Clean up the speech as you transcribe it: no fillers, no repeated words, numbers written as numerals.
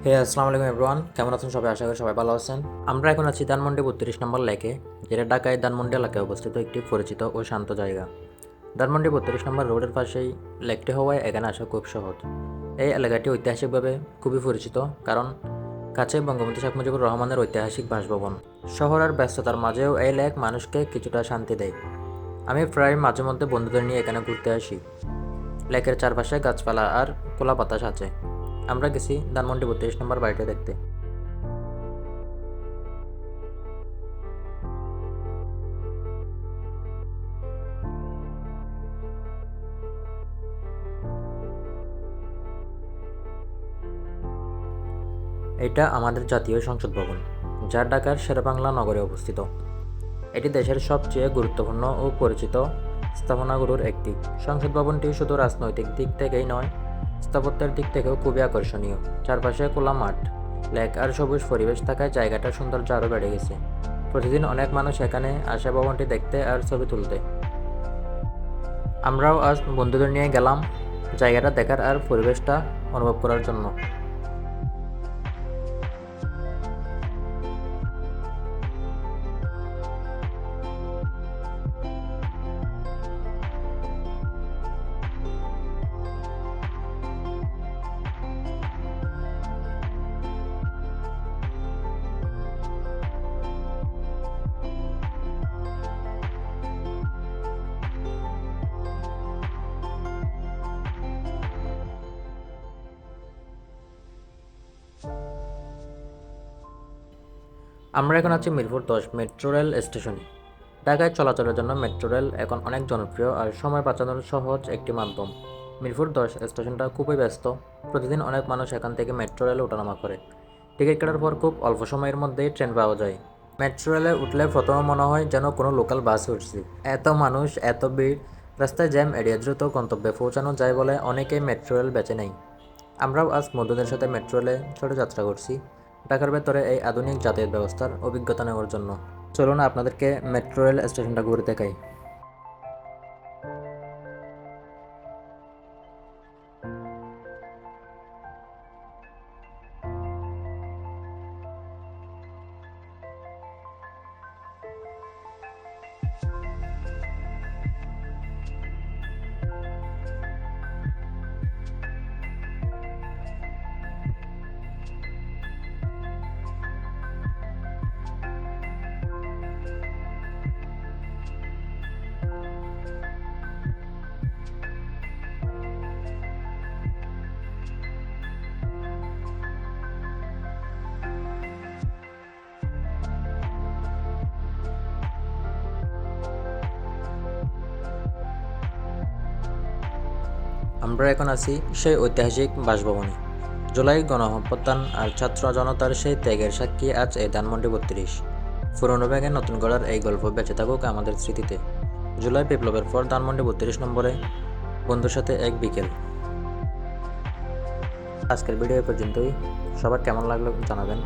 আসসালামু আলাইকুম এভরিওয়ান, কেমন আছেন সবাই? আশা করি সবাই ভালো আছেন। আমরা এখন আছি ধানমন্ডি 32 নম্বর লেকে, যেটা ঢাকায় ধানমন্ডি এলাকায় অবস্থিত একটি পরিচিত ও শান্ত জায়গা। ধানমন্ডি 32 নম্বর রোডের পাশেই লেকটি হওয়ায় এখানে আসা খুব সহজ। এই এলাকাটি ঐতিহাসিকভাবে খুবই পরিচিত, কারণ কাছে বঙ্গবন্ধু শেখ মুজিবুর রহমানের ঐতিহাসিক বাসভবন। শহর আর ব্যস্ততার মাঝেও এই লেক মানুষকে কিছুটা শান্তি দেয়। আমি প্রায় মাঝে মধ্যে বন্ধুদের নিয়ে এখানে ঘুরতে আসি। লেকের চারপাশে গাছপালা আর খোলা বাতাস আছে। আমরা গেছি ধানমন্ডি 32 নম্বর বাড়িটা দেখতে। এটা আমাদের জাতীয় সংসদ ভবন, যা ঢাকার শেরেবাংলা নগরে অবস্থিত। এটি দেশের সবচেয়ে গুরুত্বপূর্ণ ও পরিচিত স্থাপনাগুলোর একটি। সংসদ ভবনটি শুধু রাজনৈতিক দিক থেকেই নয়, স্থাপত্যের দিক থেকেও খুবই আকর্ষণীয়। চারপাশে খোলা মাঠ, লেক আর সবুজ পরিবেশ থাকায় জায়গাটার সৌন্দর্য আরও বেড়ে গেছে। প্রতিদিন অনেক মানুষ এখানে আসে ভবনটি দেখতে আর ছবি তুলতে। আমরাও আজ বন্ধুদের নিয়ে গেলাম জায়গাটা দেখার আর পরিবেশটা অনুভব করার জন্য। আমরা এখন আছি মিরপুর 10 মেট্রো রেল স্টেশনে। ঢাকায় চলাচলের জন্য মেট্রো রেল এখন অনেক জনপ্রিয় আর সময় বাঁচানোর সহজ একটি মাধ্যম। মিরপুর 10 স্টেশনটা খুবই ব্যস্ত। প্রতিদিন অনেক মানুষ এখান থেকে মেট্রো রেলে ওঠানামা করে। টিকিট কাটার পর খুব অল্প সময়ের মধ্যেই ট্রেন পাওয়া যায়। মেট্রো রেলে উঠলে প্রথমে মনে হয় যেন কোনো লোকাল বাসে উঠছি। এত মানুষ, এত ভিড়, রাস্তায় জ্যাম এড়িয়ে দ্রুত গন্তব্যে পৌঁছানো যায় বলে অনেকেই মেট্রো রেল বেছে নেয়। আমরাও আজ বন্ধুদের সাথে মেট্রো রেলে ছোট যাত্রা করছি, ঢাকার ভেতরে এই আধুনিক যাতায়াত ব্যবস্থার অভিজ্ঞতা নেওয়ার জন্য। চলুন আপনাদেরকে মেট্রো রেল স্টেশনটা ঘুরে দেখাই। আমরা এখন আছি সেই ঐতিহাসিক বাসভবনে। জুলাই গণঅভ্যুত্থান আর ছাত্র জনতার সেই ত্যাগের সাক্ষী আজ এই ধানমন্ডি 32। পুরনো ব্যাগে নতুন গড়ার এই গল্প বেঁচে থাকুক আমাদের স্মৃতিতে। জুলাই বিপ্লবের পর ধানমন্ডি 32 নম্বরে বন্ধুর সাথে এক বিকেল। আজকের ভিডিও পর্যন্তই। সবার কেমন লাগলো জানাবেন।